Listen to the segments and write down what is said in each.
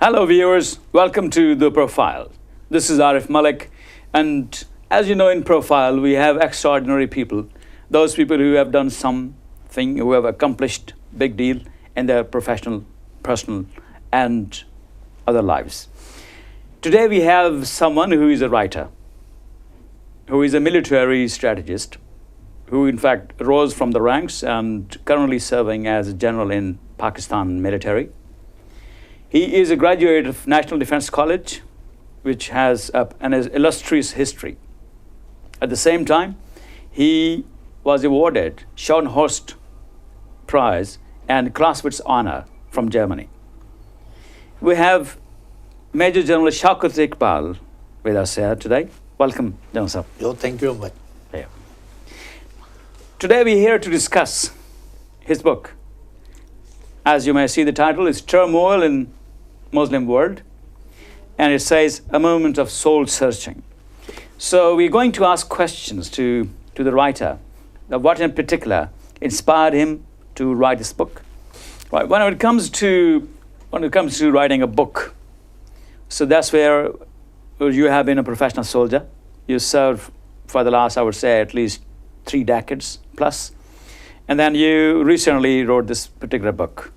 Hello, viewers. Welcome to The Profile. This is Arif Malik. And as you know, in Profile, we have extraordinary people. Those people who have done something, who have accomplished big deal in their professional, personal, and other lives. Today, we have someone who is a writer, who is a military strategist, who in fact rose from the ranks and currently serving as a general in Pakistan military. He is a graduate of National Defense College, which has an illustrious history. At the same time, he was awarded Schoenhorst Prize and Clausewitz Honor from Germany. We have Major General Shaukat Iqbal with us here today. Welcome, General Sir. Yo, thank you very much. Yeah. Today we're here to discuss his book. As you may see, the title is Turmoil in Muslim World, and it says a moment of soul searching. So we're going to ask questions to the writer of what in particular inspired him to write this book. Right. When it comes to writing a book, so that's where you have been a professional soldier. You served for the last, I would say, at least 3 decades plus. And then you recently wrote this particular book.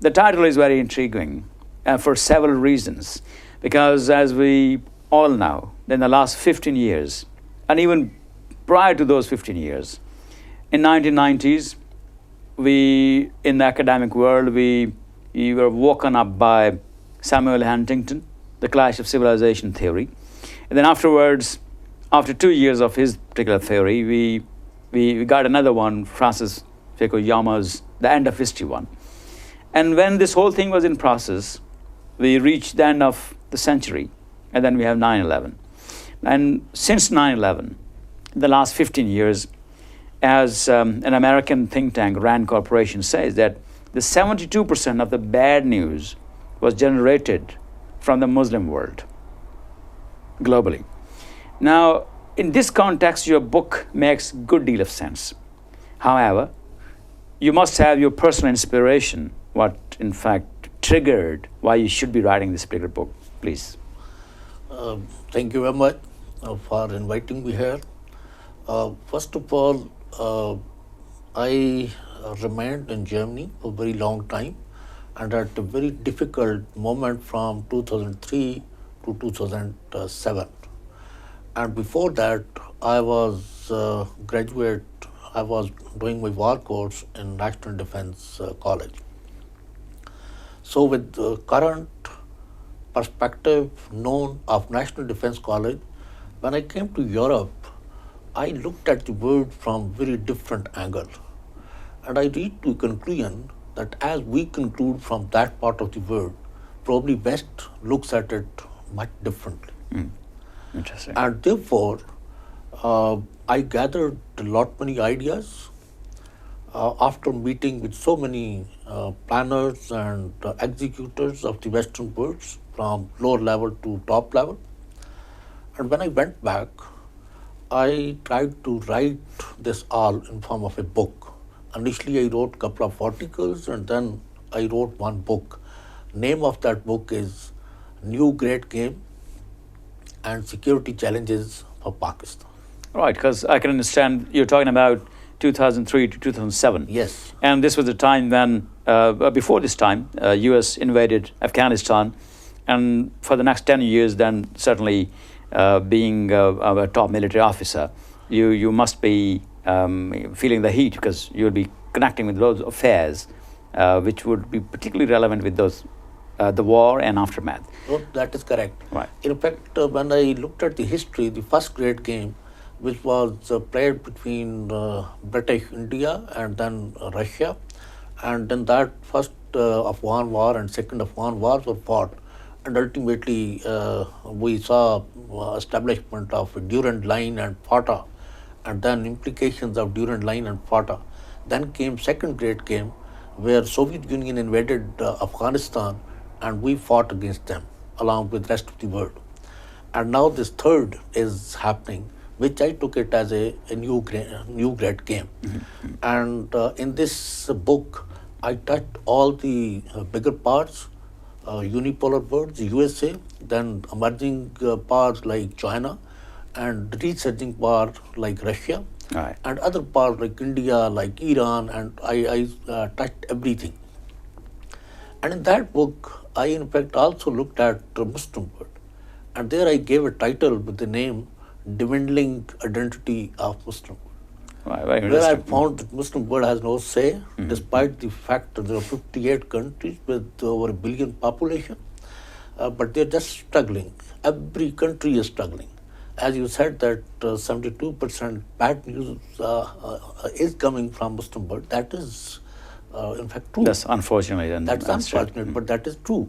The title is very intriguing for several reasons. Because as we all know, in the last 15 years, and even prior to those 15 years, in 1990s, we, in the academic world, we were woken up by Samuel Huntington, the clash of civilization theory. And then afterwards, after 2 years of his particular theory, we got another one, Francis Fukuyama's The End of History one. And when this whole thing was in process, we reached the end of the century, and then we have 9/11. And since 9/11, the last 15 years, as an American think tank, RAND Corporation, says that the 72% of the bad news was generated from the Muslim world, globally. Now, in this context, your book makes a good deal of sense. However, you must have your personal inspiration, what in fact triggered why you should be writing this particular book, please. Thank you very much for inviting me here. First of all, I remained in Germany for a very long time, and at a very difficult moment from 2003 to 2007. And before that, I was graduate. I was doing my war course in National Defense College. So with the current perspective known of National Defense College, when I came to Europe, I looked at the world from very different angle. And I reached to a conclusion that as we conclude from that part of the world, probably West looks at it much differently. Interesting. And therefore, I gathered a lot many ideas after meeting with so many planners and executors of the Western world from lower level to top level. And when I went back, I tried to write this all in form of a book. Initially, I wrote a couple of articles, and then I wrote one book. Name of that book is New Great Game and Security Challenges for Pakistan. Right, because I can understand you're talking about 2003 to 2007. Yes. And this was a time when, before this time, U.S. invaded Afghanistan. And for the next 10 years, then certainly being a top military officer, you must be feeling the heat because you'll be connecting with those affairs which would be particularly relevant with those, the war and aftermath. Oh, that is correct. Right. In fact, when I looked at the history, the first great game, which was played between British India and then Russia, and then that first Afghan war and second Afghan wars were fought, and ultimately we saw establishment of Durand Line and FATA, and then implications of Durand Line and FATA. Then came second great game, where Soviet Union invaded Afghanistan, and we fought against them along with rest of the world. And now this third is happening, which I took it as a new great game. And in this book, I touched all the bigger parts unipolar worlds, USA, then emerging powers like China, and resurging power like Russia, Right. and other powers like India, like Iran, and I touched everything. And in that book, I in fact also looked at the Muslim world. And there I gave a title with the name Dwindling Identity of Muslim World. Right, very Where I interesting. found that Muslim world has no say, despite the fact that there are 58 countries with over a billion population, but they're just struggling. Every country is struggling. As you said that 72% bad news is coming from Muslim world. That is, in fact, true. That's unfortunately. Then That's true. unfortunate, but that is true.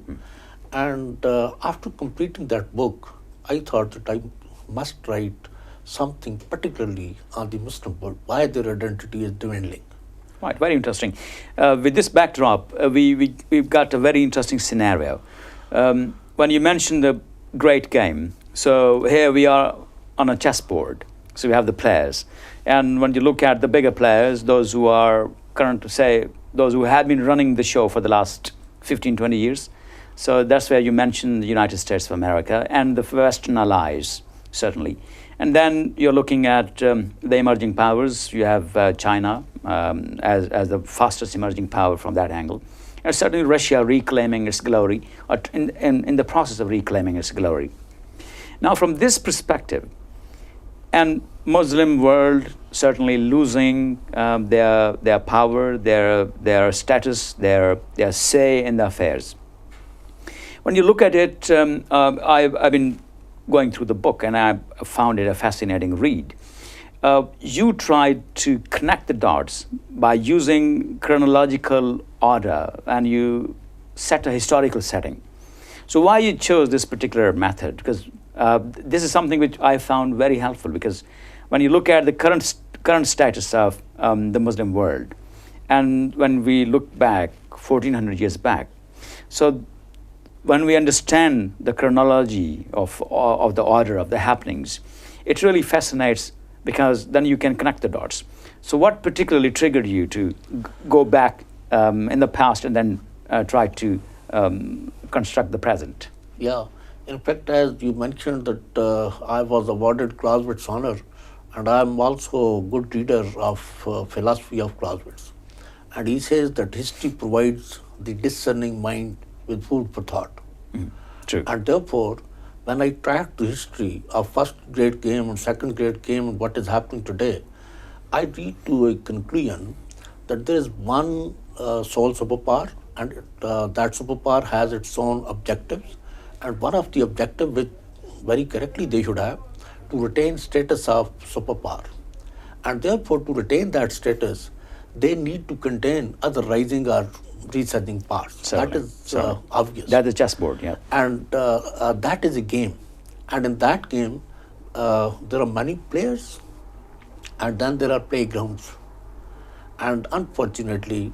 And after completing that book, I thought that I must write something particularly on the Muslim world, why their identity is dwindling. Right, very interesting. With this backdrop, we've got a very interesting scenario. When you mentioned the great game, so here we are on a chessboard. So we have the players. And when you look at the bigger players, those who are current, say, those who have been running the show for the last 15, 20 years, so that's where you mentioned the United States of America and the Western allies, certainly. And then you're looking at the emerging powers. You have China as the fastest emerging power from that angle. And certainly Russia reclaiming its glory, or in the process of reclaiming its glory. Now, from this perspective, and Muslim world certainly losing their power, their status, their say in the affairs. When you look at it, I've been going through the book and I found it a fascinating read. You tried to connect the dots by using chronological order and you set a historical setting. So why you chose this particular method? Because this is something which I found very helpful, because when you look at the current status of the Muslim world, and when we look back 1400 years back, so when we understand the chronology of the order of the happenings, it really fascinates, because then you can connect the dots. So what particularly triggered you to go back in the past and then try to construct the present? Yeah, in fact, as you mentioned that I was awarded Clausewitz honor, and I'm also a good reader of philosophy of Clausewitz. And he says that history provides the discerning mind with food for thought. True. And therefore, when I track the history of first great game and second great game and what is happening today, I reach to a conclusion that there is one sole superpower, and that superpower has its own objectives. And one of the objectives, which very correctly they should have, to retain status of superpower. And therefore, to retain that status, they need to contain other rising or resurging powers. Certainly. That is obvious. That is chessboard, yeah. And that is a game. And in that game, there are many players, and then there are playgrounds. And unfortunately,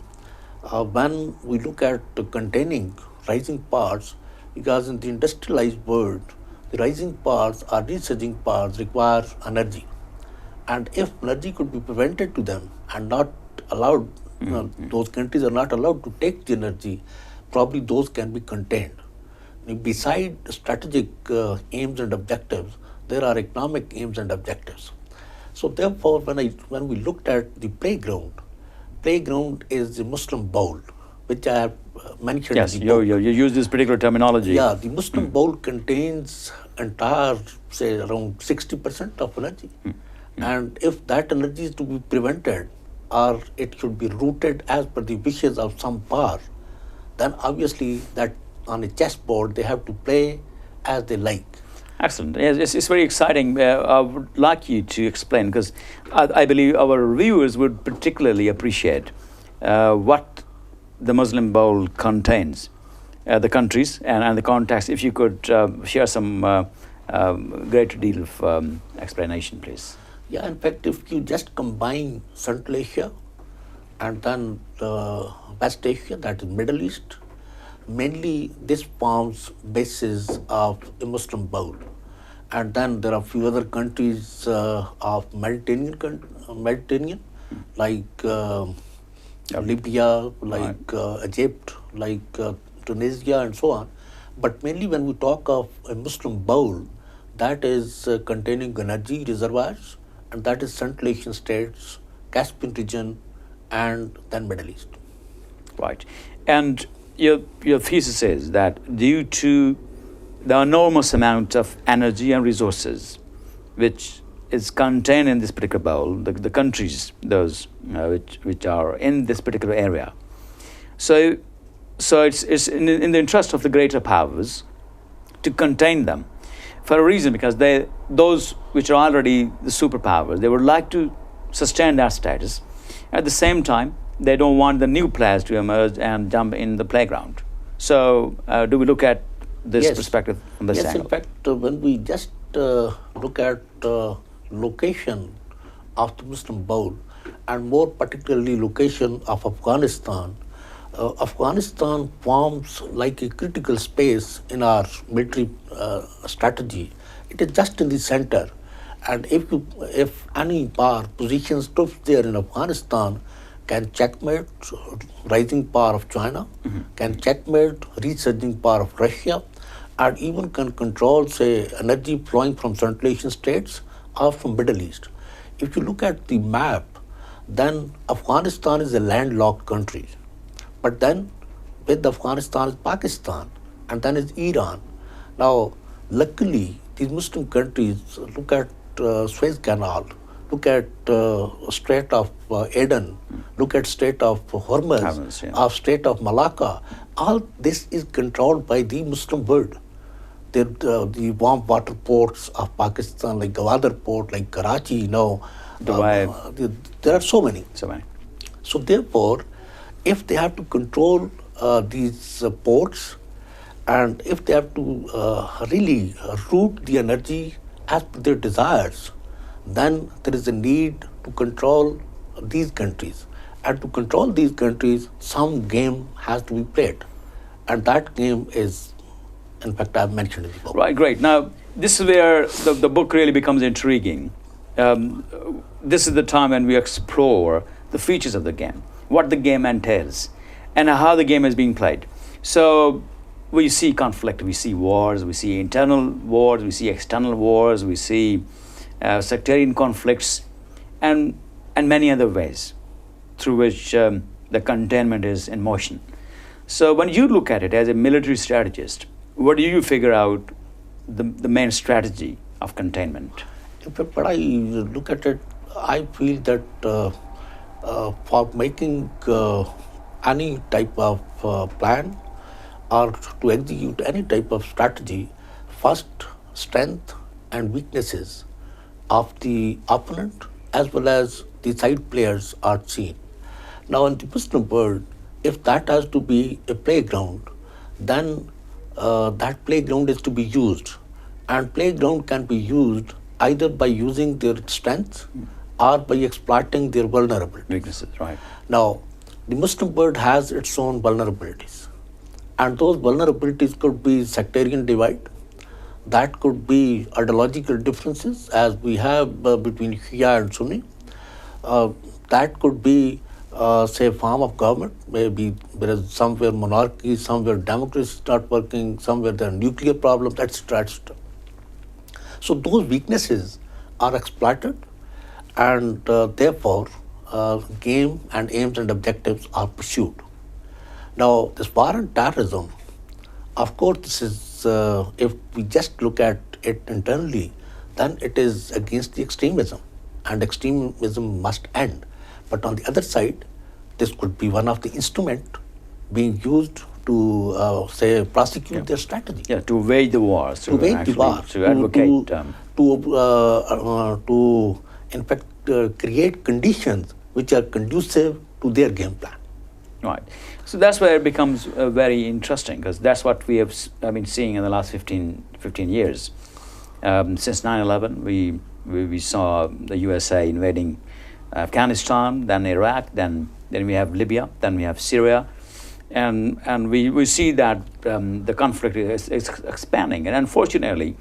when we look at containing rising powers, because in the industrialized world, the rising powers or resurging powers require energy. And if energy could be prevented to them and not allowed, those countries are not allowed to take the energy, probably those can be contained. Beside strategic aims and objectives, there are economic aims and objectives. So therefore, when we looked at the playground is the Muslim bowl, which I have mentioned. Yes, in the book. you use this particular terminology. Yeah, the Muslim bowl contains entire, say, around 60% of energy. And if that energy is to be prevented, or it should be rooted as per the wishes of some power, then obviously that on a chessboard they have to play as they like. Excellent. Yes, it's very exciting. I would like you to explain, because I believe our viewers would particularly appreciate what the Muslim bowl contains, the countries and the context. If you could share some greater deal of explanation, please. Yeah, in fact, if you just combine Central Asia and then West Asia, that is Middle East, mainly this forms basis of a Muslim bowl. And then there are a few other countries of Mediterranean, like Libya, like Egypt, like Tunisia, and so on. But mainly when we talk of a Muslim bowl, that is containing energy reservoirs, and that is Central Asian states, Caspian region, and then Middle East. Right. And your thesis is that due to the enormous amount of energy and resources which is contained in this particular bowl, the countries, those which are in this particular area. So, it's in the interest of the greater powers to contain them for a reason, because those which are already the superpowers, they would like to sustain that status. At the same time, they don't want the new players to emerge and jump in the playground. So, do we look at this Yes. perspective from this Yes, angle? in fact, when we just look at location of the Muslim bowl, and more particularly location of Afghanistan, Afghanistan forms like a critical space in our military strategy. It is just in the center, and if any power positions troops there in Afghanistan, can checkmate rising power of China, can checkmate resurging power of Russia, and even can control, say, energy flowing from Central Asian states or from Middle East. If you look at the map, then Afghanistan is a landlocked country. But then with Afghanistan is Pakistan, and then is Iran. Now, luckily, these Muslim countries look at Suez Canal, look at Strait of Aden, look at Strait of Hormuz, Yeah. of Strait of Malacca. All this is controlled by the Muslim world. The warm water ports of Pakistan, like Gwadar port, like Karachi, Dubai. there are so many. So many. So therefore, if they have to control these ports, and if they have to really route the energy as per their desires, then there is a need to control these countries. And to control these countries, some game has to be played. And that game is, in fact, I've mentioned in the book. Right, great. Now, this is where the book really becomes intriguing. This is the time when we explore the features of the game, what the game entails, and how the game is being played. So, we see conflict, we see wars, we see internal wars, we see external wars, we see sectarian conflicts, and many other ways through which the containment is in motion. So, when you look at it as a military strategist, what do you figure out the main strategy of containment? In fact, when I look at it, I feel that for making any type of plan or to execute any type of strategy, first, strength and weaknesses of the opponent as well as the side players are seen. Now, in the Muslim world, if that has to be a playground, then that playground is to be used. And playground can be used either by using their strengths or by exploiting their vulnerabilities. Weaknesses, right. Now, the Muslim world has its own vulnerabilities. And those vulnerabilities could be sectarian divide, that could be ideological differences, as we have between Shia and Sunni. That could be, say, form of government. Maybe there is somewhere monarchy, somewhere democracy is not working, somewhere there are nuclear problems, etc., etc. So those weaknesses are exploited, and therefore game and aims and objectives are pursued. Now, this war on terrorism, of course, this is, if we just look at it internally, then it is against the extremism, and extremism must end. But on the other side, this could be one of the instruments being used to, say, prosecute their strategy. Yeah, to wage the wars, To wage the war, to advocate. to in fact, create conditions which are conducive to their game plan. Right. So that's where it becomes very interesting, because that's what we have been seeing in the last 15 years. Since 9/11, we saw the USA invading Afghanistan, then Iraq, then we have Libya, then we have Syria, and we see that the conflict is expanding. And unfortunately,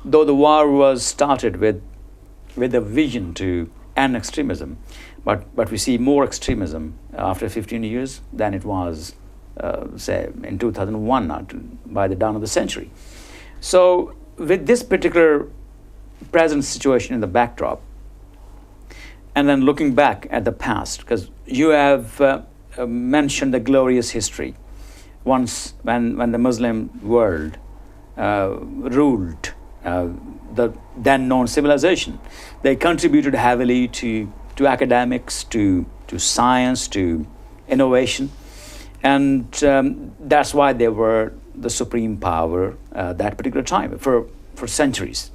though the war was started with a vision to end extremism, but we see more extremism after 15 years than it was say in 2001, by the dawn of the century. So with this particular present situation in the backdrop, and then looking back at the past, because you have mentioned the glorious history, once when the Muslim world ruled the then known civilization, they contributed heavily to academics, to science, to innovation, and that's why they were the supreme power that particular time for centuries.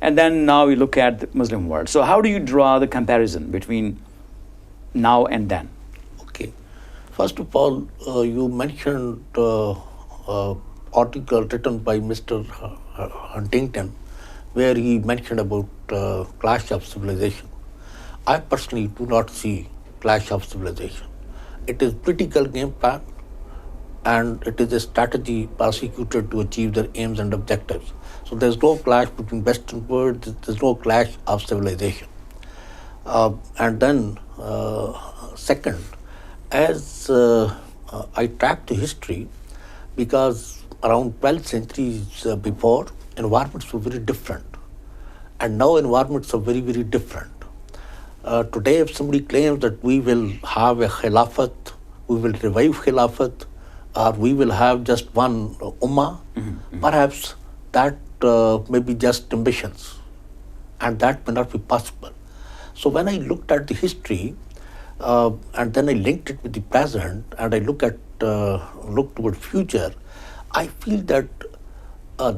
And then now we look at the Muslim world. So how do you draw the comparison between now and then? Okay. First of all, you mentioned article written by Mr. Huntington, where he mentioned about clash of civilization. I personally do not see clash of civilization. It is political game plan, and it is a strategy prosecuted to achieve their aims and objectives. So there's no clash between Western world, there's no clash of civilization. And then, second, as I track the history, because around 12 centuries before, environments were very different. And now environments are very, very different. Today, if somebody claims that we will have a khilafat, we will revive khilafat, or we will have just one ummah, perhaps that may be just ambitions, and that may not be possible. So when I looked at the history, and then I linked it with the present, and I look toward future, I feel that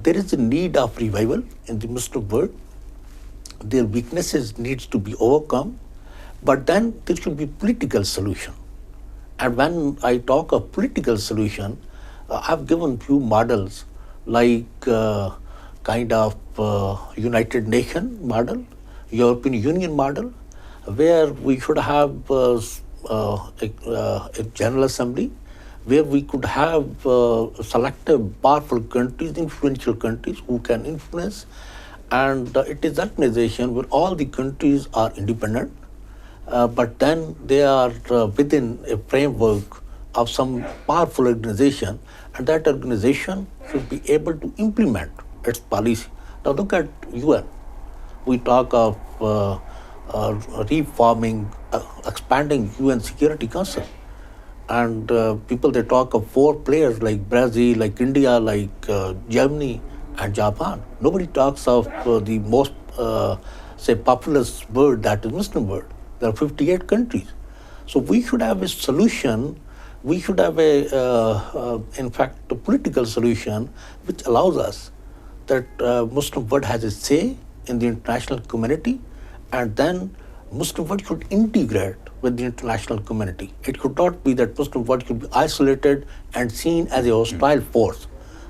there is a need of revival in the Muslim world. Their weaknesses needs to be overcome, but then there should be political solution. And when I talk of political solution, I've given few models like kind of United Nations model, European Union model, where we should have a General Assembly, where we could have selective, powerful countries, influential countries who can influence. And it is that organization where all the countries are independent, but then they are within a framework of some powerful organization, and that organization should be able to implement its policy. Now look at UN. We talk of reforming, expanding UN Security Council. And people, they talk of 4 players like Brazil, like India, like Germany and Japan. Nobody talks of the most, say, populous world, that is Muslim world. There are 58 countries. So we should have a solution. We should have in fact, a political solution which allows us that Muslim world has a say in the international community, and then Muslim world should integrate with the international community. It could not be that Muslim world should be isolated and seen as a hostile force.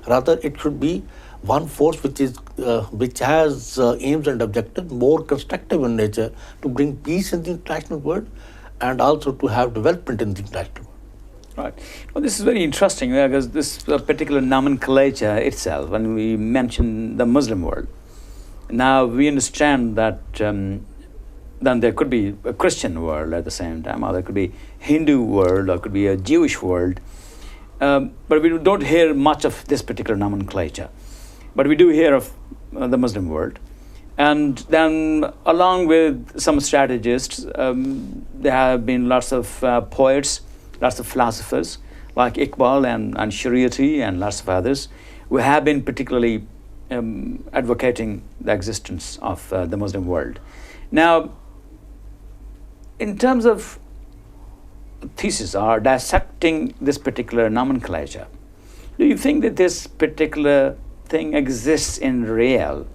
Rather, it should be one force which has aims and objectives more constructive in nature, to bring peace in the international world and also to have development in the international world. Right. Well, this is very interesting, because this particular nomenclature itself, when we mention the Muslim world, now we understand that then there could be a Christian world at the same time, or there could be Hindu world, or could be a Jewish world. But we don't hear much of this particular nomenclature. But we do hear of the Muslim world. And then along with some strategists, there have been lots of poets, lots of philosophers like Iqbal and Shariati and lots of others who have been particularly advocating the existence of the Muslim world. Now, in terms of thesis or dissecting this particular nomenclature, do you think that this particular thing exists in real,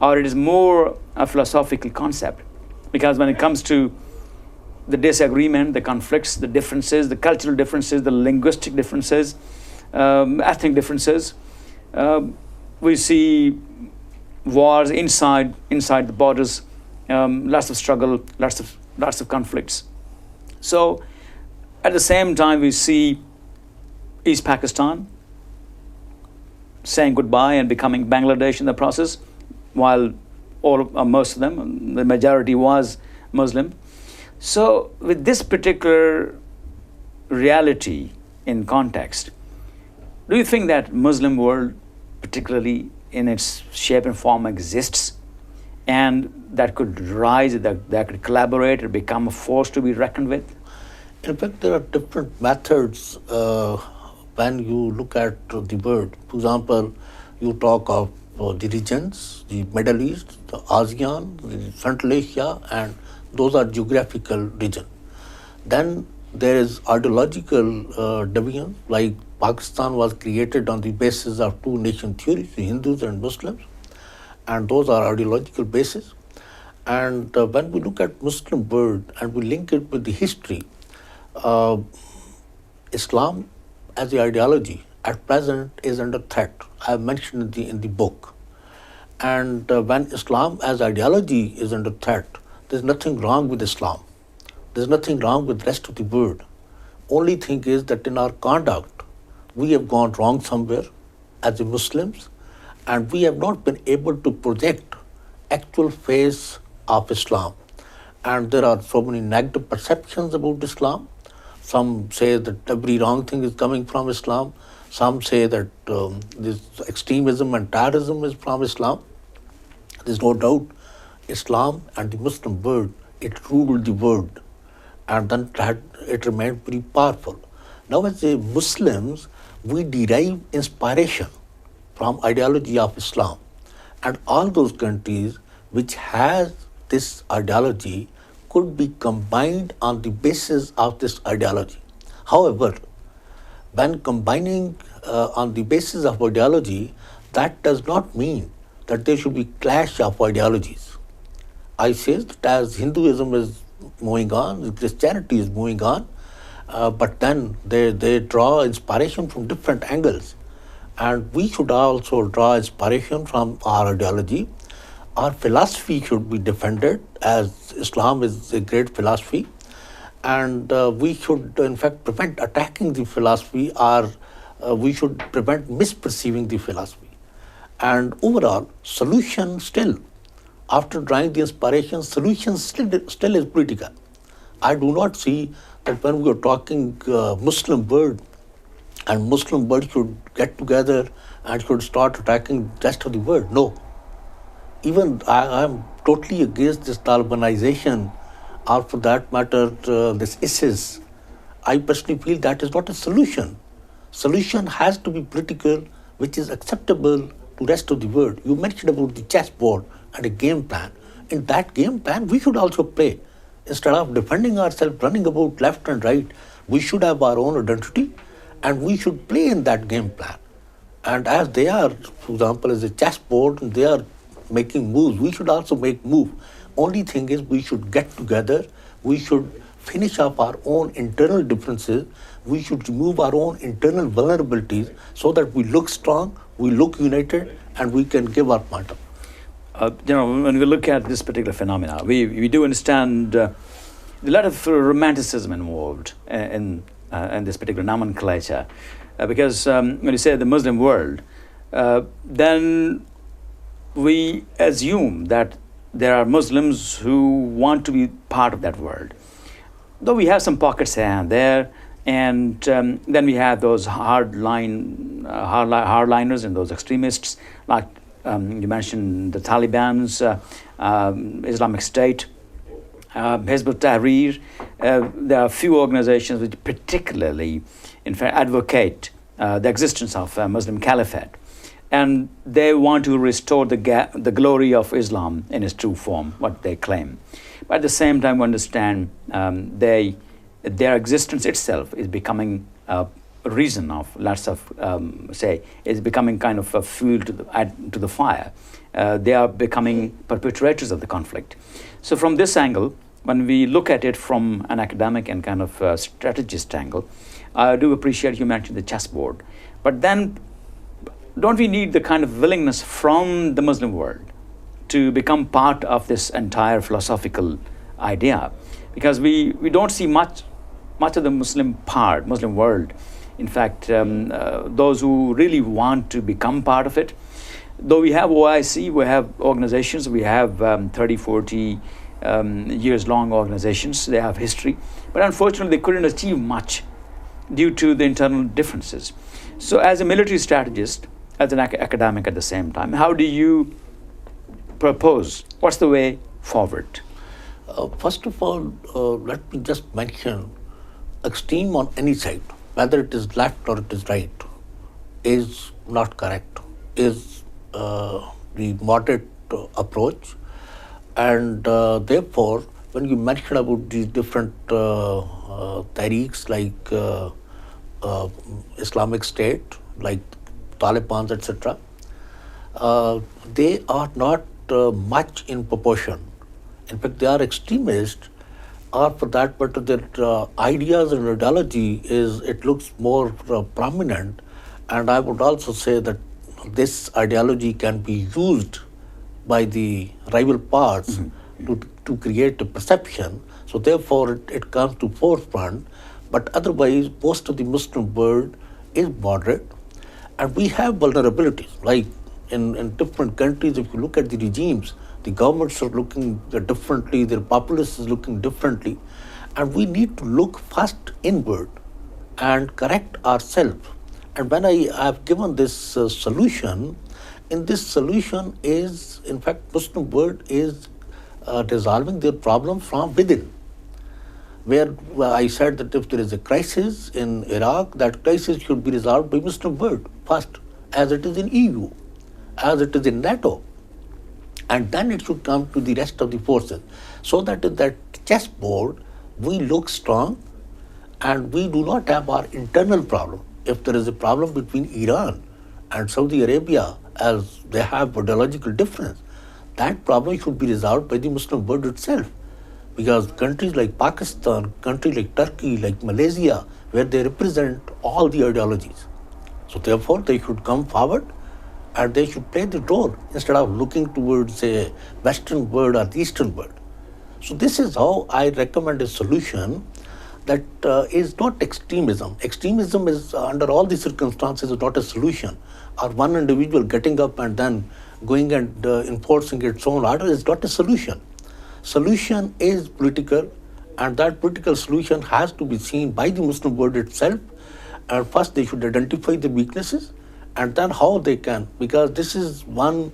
or it is more a philosophical concept? Because when it comes to the disagreement, the conflicts, the differences, the cultural differences, the linguistic differences, ethnic differences, we see wars inside the borders, lots of struggle, lots of conflicts. So at the same time, we see East Pakistan saying goodbye and becoming Bangladesh in the process, while most of them, the majority was Muslim. So with this particular reality in context, do you think that Muslim world, particularly in its shape and form, exists, and that could rise, that could collaborate or become a force to be reckoned with? In fact, there are different methods when you look at the world. For example, you talk of the regions, the Middle East, the ASEAN, the Central Asia, and those are geographical regions. Then there is ideological division, like Pakistan was created on the basis of two nation theories, the Hindus and Muslims, and those are ideological bases. And when we look at Muslim world and we link it with the history, Islam as the ideology at present is under threat. I have mentioned in the book. And when Islam as ideology is under threat, there's nothing wrong with Islam. There's nothing wrong with the rest of the world. Only thing is that in our conduct, we have gone wrong somewhere as the Muslims, and we have not been able to project actual face of Islam. And there are so many negative perceptions about Islam. Some say that every wrong thing is coming from Islam. Some say that this extremism and terrorism is from Islam. There's no doubt Islam and the Muslim world, it ruled the world, and then it remained very powerful. Now as a Muslims, we derive inspiration from ideology of Islam, and all those countries which has this ideology could be combined on the basis of this ideology. However, when combining on the basis of ideology, that does not mean that there should be clash of ideologies. I say that as Hinduism is moving on, Christianity is moving on, but then they draw inspiration from different angles. And we should also draw inspiration from our ideology. Our philosophy should be defended, as Islam is a great philosophy. And we should, in fact, prevent attacking the philosophy, or we should prevent misperceiving the philosophy. And overall, solution still, after drawing the inspiration, solution still is political. I do not see that when we are talking Muslim world, and Muslim world should get together and should start attacking the rest of the world. No. Even I am totally against this Talibanization, or for that matter, this ISIS. I personally feel that is not a solution. Solution has to be political, which is acceptable to rest of the world. You mentioned about the chessboard and a game plan. In that game plan, we should also play. Instead of defending ourselves, running about left and right, we should have our own identity, and we should play in that game plan. And as they are, for example, as a chessboard, and they are making moves, we should also make moves. Only thing is we should get together, we should finish up our own internal differences, we should remove our own internal vulnerabilities so that we look strong, we look united, and we can give our point of. When we look at this particular phenomena, we do understand a lot of romanticism involved in this particular nomenclature, because when you say the Muslim world, then we assume that there are Muslims who want to be part of that world. Though we have some pockets here and there, and then we have those hardliners and those extremists, like you mentioned the Taliban's, Islamic State, Hizb ut-Tahrir. There are a few organizations which particularly, in fact, advocate the existence of a Muslim caliphate. And they want to restore the glory of Islam in its true form, what they claim. But at the same time, we understand their existence itself is becoming a reason of lots of, is becoming kind of a fuel to the fire. They are becoming perpetrators of the conflict. So from this angle, when we look at it from an academic and kind of strategist angle, I do appreciate you mentioned the chessboard. But then, don't we need the kind of willingness from the Muslim world to become part of this entire philosophical idea? Because we don't see much of the Muslim world. In fact, those who really want to become part of it, though we have OIC, we have organizations, we have 30, 40 years long organizations, they have history, but unfortunately they couldn't achieve much due to the internal differences. So, as a military strategist, as an academic at the same time, how do you propose? What's the way forward? First of all, let me just mention extreme on any side, whether it is left or it is right, is not correct, is the moderate approach. And therefore, when you mention about these different tariqs like Islamic State, like Taliban, etc., they are not much in proportion. In fact, they are extremists, or for that matter, their ideas and ideology it looks more prominent. And I would also say that this ideology can be used by the rival parts to create a perception. So therefore, it comes to forefront. But otherwise, most of the Muslim world is moderate, and we have vulnerabilities. Like in different countries, if you look at the regimes, the governments are looking differently, their populace is looking differently, and we need to look first inward and correct ourselves. And when I have given this solution, in this solution is, in fact, Muslim world is resolving their problem from within. Where I said that if there is a crisis in Iraq, that crisis should be resolved by Muslim world first, as it is in EU, as it is in NATO. And then it should come to the rest of the forces. So that in that chessboard, we look strong and we do not have our internal problem. If there is a problem between Iran and Saudi Arabia, as they have ideological difference, that problem should be resolved by the Muslim world itself. Because countries like Pakistan, countries like Turkey, like Malaysia, where they represent all the ideologies. So therefore, they should come forward and they should play the role instead of looking towards a Western world or the Eastern world. So this is how I recommend a solution that is not extremism. Extremism is, under all the circumstances, is not a solution. Or one individual getting up and then going and enforcing its own order is not a solution. Solution is political, and that political solution has to be seen by the Muslim world itself. And first they should identify the weaknesses, and then how they can, because this is one,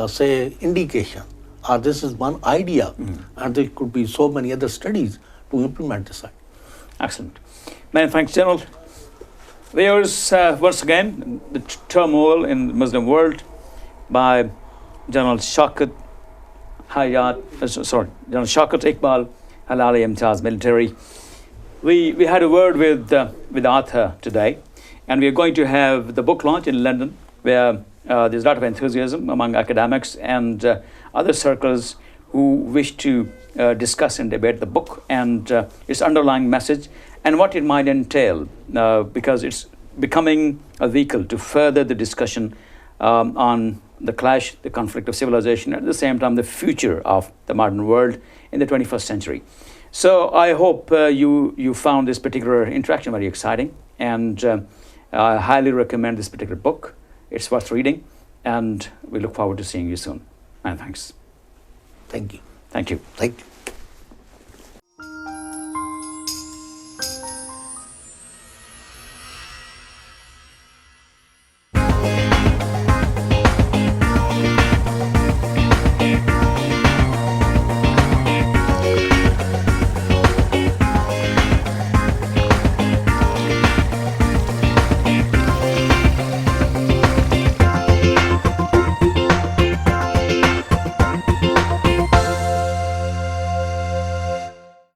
say, indication, or this is one idea, and there could be so many other studies to implement this. Excellent. Many thanks, General. Viewers, once again, the turmoil in the Muslim world by General Shaukat General Shaukat Iqbal, Halali Imtiaz Military. We had a word with Arthur today, and we are going to have the book launch in London, where there's a lot of enthusiasm among academics and other circles who wish to discuss and debate the book and its underlying message and what it might entail, because it's becoming a vehicle to further the discussion on the clash, the conflict of civilization, and at the same time the future of the modern world in the 21st century. So I hope you found this particular interaction very exciting, and I highly recommend this particular book. It's worth reading, and we look forward to seeing you soon. And thanks. Thank you. Thank you. Thank you.